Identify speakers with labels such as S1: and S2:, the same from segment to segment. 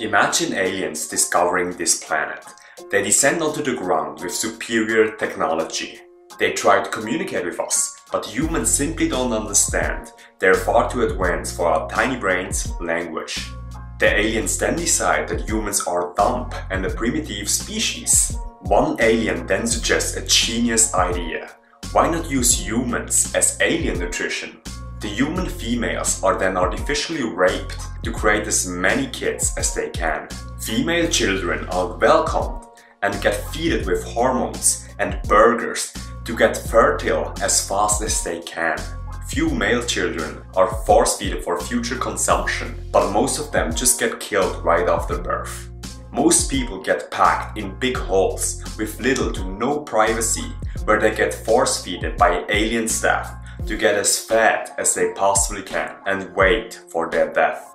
S1: Imagine aliens discovering this planet. They descend onto the ground with superior technology. They try to communicate with us, but humans simply don't understand. They're far too advanced for our tiny brains' language. The aliens then decide that humans are dumb and a primitive species. One alien then suggests a genius idea. Why not use humans as alien nutrition? The human females are then artificially raped to create as many kids as they can. Female children are welcomed and get fed with hormones and burgers to get fertile as fast as they can. Few male children are force-fed for future consumption, but most of them just get killed right after birth. Most people get packed in big holes with little to no privacy, where they get force-fed by alien staff to get as fat as they possibly can and wait for their death.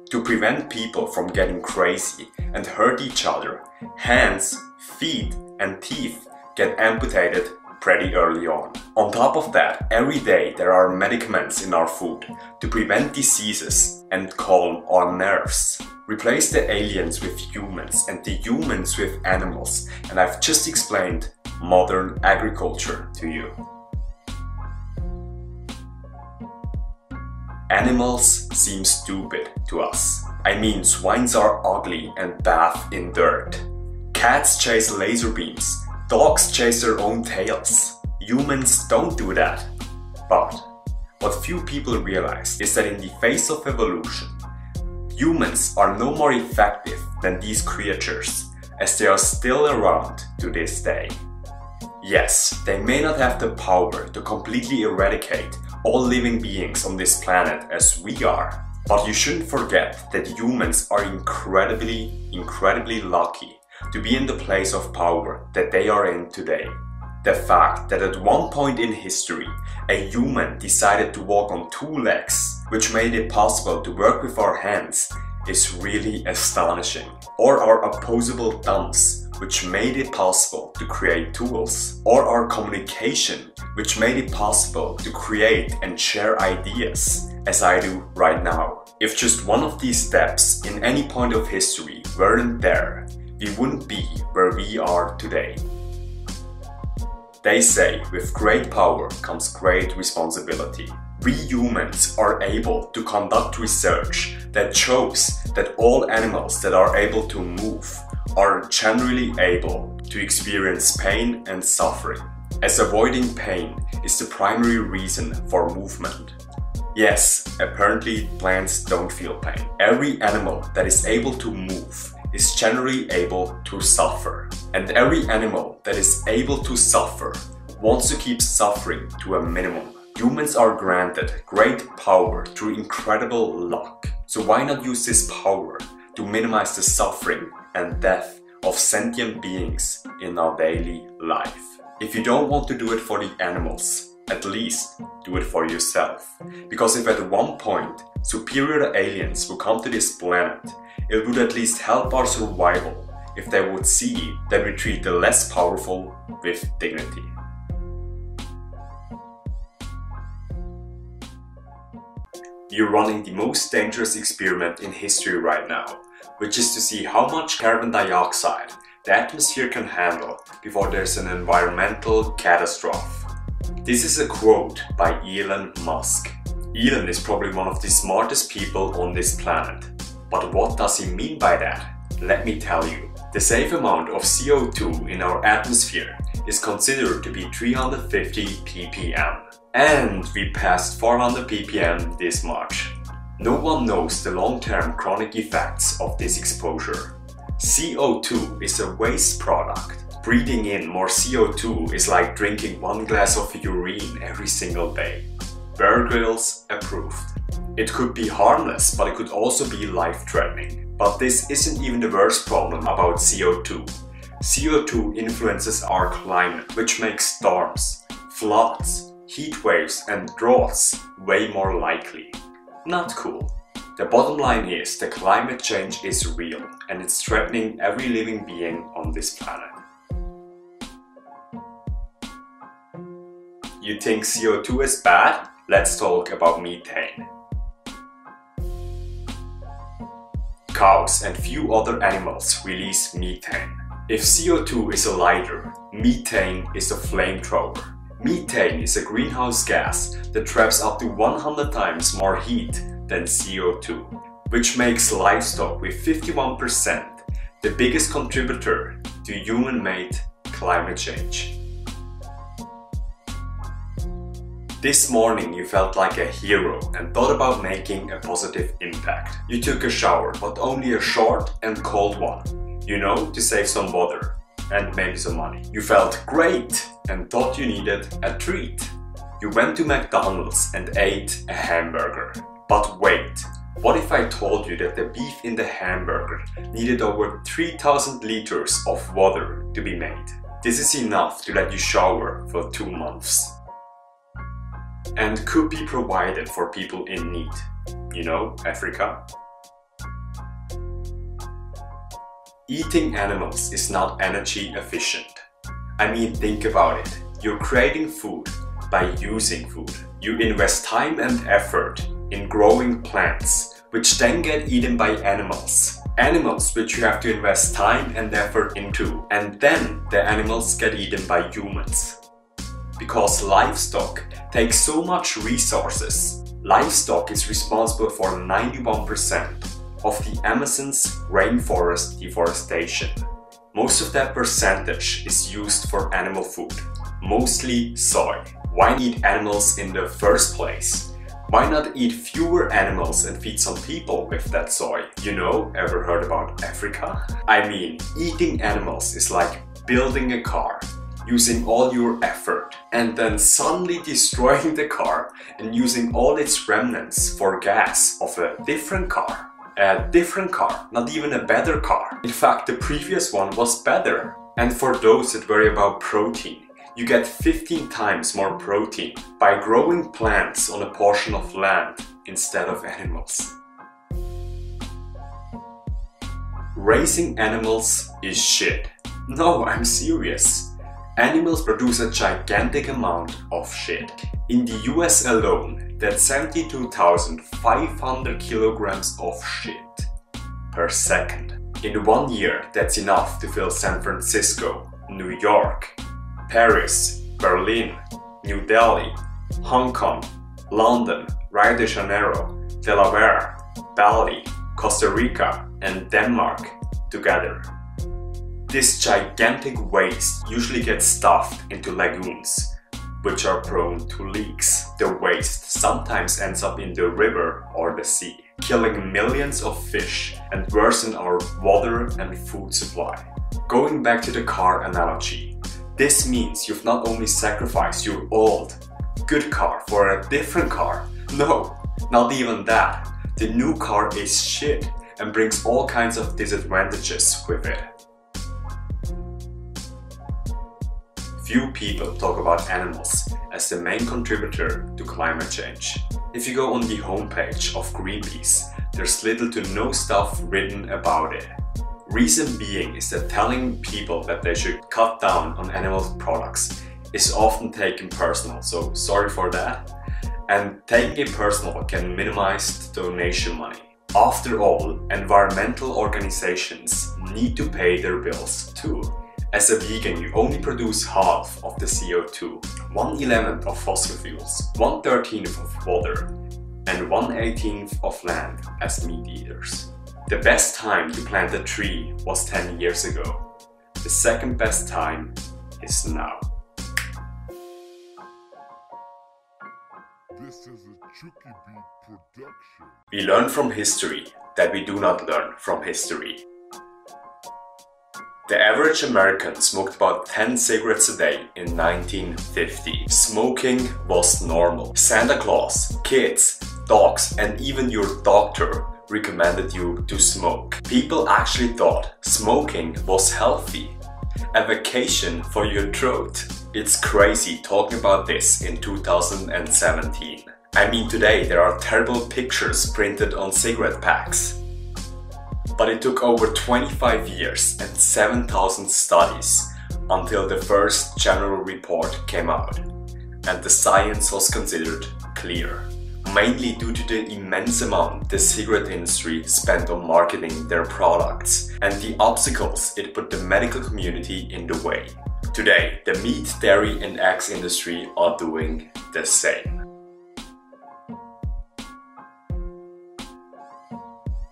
S1: To prevent people from getting crazy and hurt each other, hands, feet and teeth get amputated pretty early on. On top of that, every day there are medicaments in our food to prevent diseases and calm our nerves. Replace the aliens with humans and the humans with animals, and I've just explained modern agriculture to you. Animals seem stupid to us. I mean, swines are ugly and bathe in dirt. Cats chase laser beams. Dogs chase their own tails. Humans don't do that. But what few people realize is that in the face of evolution, humans are no more effective than these creatures, as they are still around to this day. Yes, they may not have the power to completely eradicate all living beings on this planet as we are, but you shouldn't forget that humans are incredibly lucky to be in the place of power that they are in today. The fact that at one point in history, a human decided to walk on two legs, which made it possible to work with our hands, is really astonishing. Or our opposable thumbs, which made it possible to create tools. Or our communication, which made it possible to create and share ideas, as I do right now. If just one of these steps in any point of history weren't there, we wouldn't be where we are today. They say with great power comes great responsibility. We humans are able to conduct research that shows that all animals that are able to move are generally able to experience pain and suffering, as avoiding pain is the primary reason for movement. Yes, apparently plants don't feel pain. Every animal that is able to move is generally able to suffer. And every animal that is able to suffer wants to keep suffering to a minimum. Humans are granted great power through incredible luck. So why not use this power to minimize the suffering and death of sentient beings in our daily life? If you don't want to do it for the animals, at least do it for yourself. Because if at one point superior aliens will come to this planet, it would at least help our survival if they would see that we treat the less powerful with dignity. You're running the most dangerous experiment in history right now, which is to see how much carbon dioxide the atmosphere can handle before there's an environmental catastrophe. This is a quote by Elon Musk. Elon is probably one of the smartest people on this planet. But what does he mean by that? Let me tell you. The safe amount of CO2 in our atmosphere is considered to be 350 ppm. And we passed 400 ppm this March. No one knows the long-term chronic effects of this exposure. CO2 is a waste product. Breathing in more CO2 is like drinking 1 glass of urine every single day. Bear Grylls approved. It could be harmless, but it could also be life-threatening. But this isn't even the worst problem about CO2. CO2 influences our climate, which makes storms, floods, heat waves and droughts way more likely. Not cool. The bottom line is that climate change is real and it's threatening every living being on this planet. You think CO2 is bad? Let's talk about methane. cows and few other animals release methane. If CO2 is a lighter, methane is a flamethrower. Methane is a greenhouse gas that traps up to 100 times more heat than CO2, which makes livestock with 51% the biggest contributor to human-made climate change. This morning you felt like a hero and thought about making a positive impact. You took a shower, but only a short and cold one, to save some water and maybe some money. You felt great and thought you needed a treat. You went to McDonald's and ate a hamburger. But wait, what if I told you that the beef in the hamburger needed over 3000 liters of water to be made? This is enough to let you shower for 2 months. And could be provided for people in need. Africa. Eating animals is not energy efficient. I mean, think about it. You're creating food by using food. You invest time and effort in growing plants, which then get eaten by animals. Animals which you have to invest time and effort into, and then the animals get eaten by humans. Because livestock takes so much resources. Livestock is responsible for 91% of the Amazon's rainforest deforestation. Most of that percentage is used for animal food, mostly soy. Why eat animals in the first place? Why not eat fewer animals and feed some people with that soy? Ever heard about Africa? I mean, eating animals is like building a car, using all your effort, and then suddenly destroying the car and using all its remnants for gas of a different car. A different car, not even a better car. In fact, the previous one was better. And for those that worry about protein, you get 15 times more protein by growing plants on a portion of land instead of animals. Raising animals is shit. No, I'm serious. Animals produce a gigantic amount of shit. In the US alone, that's 72,500 kilograms of shit per second. In 1 year, that's enough to fill San Francisco, New York, Paris, Berlin, New Delhi, Hong Kong, London, Rio de Janeiro, Delaware, Bali, Costa Rica, and Denmark together. This gigantic waste usually gets stuffed into lagoons, which are prone to leaks. The waste sometimes ends up in the river or the sea, killing millions of fish and worsen our water and food supply. Going back to the car analogy, this means you've not only sacrificed your old, good car for a different car. No, not even that. The new car is shit and brings all kinds of disadvantages with it. Few people talk about animals as the main contributor to climate change. If you go on the homepage of Greenpeace, there's little to no stuff written about it. Reason being is that telling people that they should cut down on animal products is often taken personal, so sorry for that. And taking it personal can minimize the donation money. After all, environmental organizations need to pay their bills too. As a vegan, you only produce half of the CO2, 1/11 of fossil fuels, 1/13 of water, and 1/18 of land as meat eaters. The best time to plant a tree was 10 years ago. The second best time is now.
S2: This is a Chucky Beat production.
S1: We learn from history that we do not learn from history. The average American smoked about 10 cigarettes a day in 1950. Smoking was normal. Santa Claus, kids, dogs, and even your doctor recommended you to smoke. People actually thought smoking was healthy. A vacation for your throat. It's crazy talking about this in 2017. I mean, today there are terrible pictures printed on cigarette packs. But it took over 25 years and 7,000 studies until the first general report came out, and the science was considered clear. mainly due to the immense amount the cigarette industry spent on marketing their products and the obstacles it put the medical community in the way. Today, the meat, dairy and eggs industry are doing the same.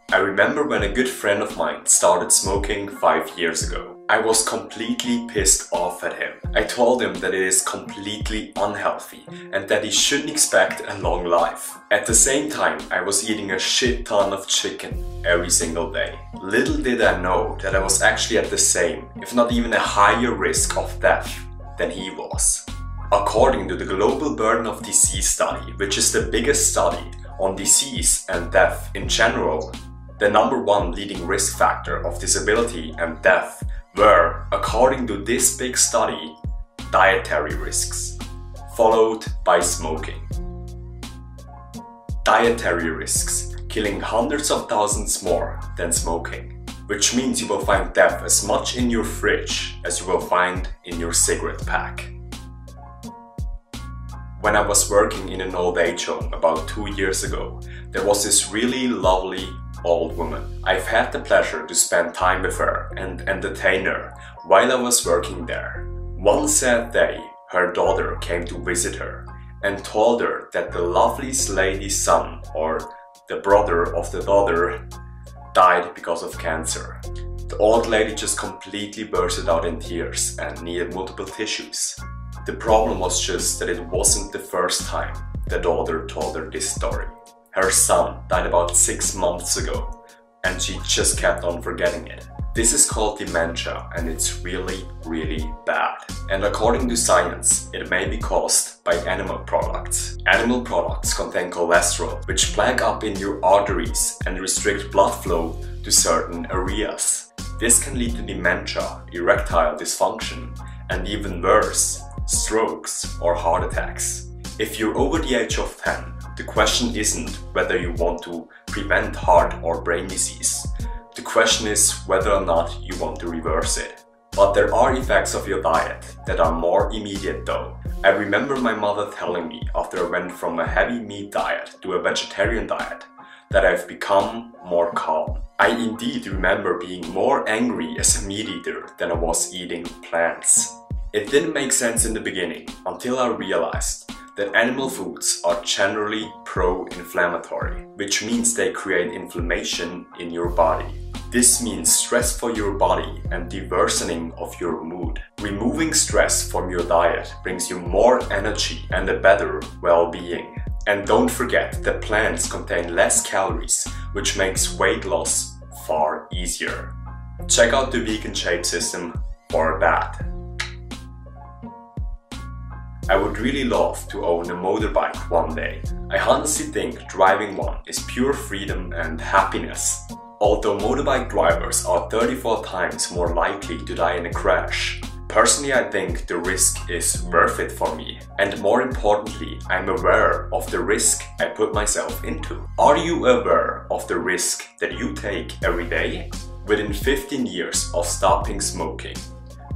S1: I remember when a good friend of mine started smoking 5 years ago. I was completely pissed off at him. I told him that it is completely unhealthy and that he shouldn't expect a long life. At the same time, I was eating a shit ton of chicken every single day. Little did I know that I was actually at the same, if not even a higher risk of death than he was. According to the Global Burden of Disease study, which is the biggest study on disease and death in general, the #1 leading risk factor of disability and death were, according to this big study, dietary risks, followed by smoking. Dietary risks, killing hundreds of thousands more than smoking, which means you will find death as much in your fridge as you will find in your cigarette pack. When I was working in an old age home about 2 years ago, there was this really lovely old woman. I've had the pleasure to spend time with her and entertain her while I was working there. One sad day, her daughter came to visit her and told her that the lovely lady's son, or the brother of the daughter, died because of cancer. The old lady just completely bursted out in tears and needed multiple tissues. The problem was just that it wasn't the first time the daughter told her this story. Her son died about 6 months ago and she just kept on forgetting it. This is called dementia and it's really, really bad. And according to science, it may be caused by animal products. Animal products contain cholesterol, which plaque up in your arteries and restrict blood flow to certain areas. This can lead to dementia, erectile dysfunction, and even worse, strokes or heart attacks. If you're over the age of 10, the question isn't whether you want to prevent heart or brain disease. The question is whether or not you want to reverse it. But there are effects of your diet that are more immediate though. I remember my mother telling me after I went from a heavy meat diet to a vegetarian diet that I've become more calm. I indeed remember being more angry as a meat eater than I was eating plants. It didn't make sense in the beginning until I realized that animal foods are generally pro-inflammatory, which means they create inflammation in your body. This means stress for your body and the worsening of your mood. Removing stress from your diet brings you more energy and a better well-being. And don't forget that plants contain less calories, which makes weight loss far easier. Check out the vegan shape system for that. I would really love to own a motorbike one day. I honestly think driving one is pure freedom and happiness. Although motorbike drivers are 34 times more likely to die in a crash, personally I think the risk is worth it for me. And more importantly, I'm aware of the risk I put myself into. Are you aware of the risk that you take every day? Within 15 years of stopping smoking,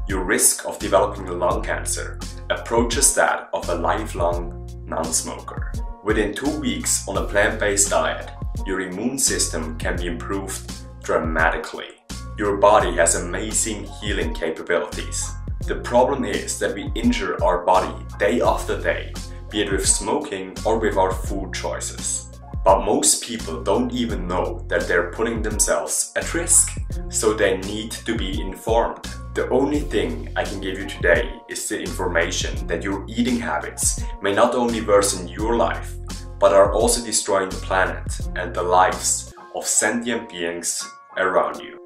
S1: your risk of developing lung cancer approaches that of a lifelong non-smoker. Within 2 weeks on a plant-based diet, your immune system can be improved dramatically. Your body has amazing healing capabilities. The problem is that we injure our body day after day, be it with smoking or with our food choices. But most people don't even know that they're putting themselves at risk, so they need to be informed. The only thing I can give you today is the information that your eating habits may not only worsen your life, but are also destroying the planet and the lives of sentient beings around you.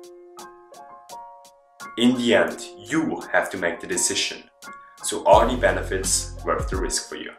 S1: In the end, you have to make the decision. So are the benefits worth the risk for you?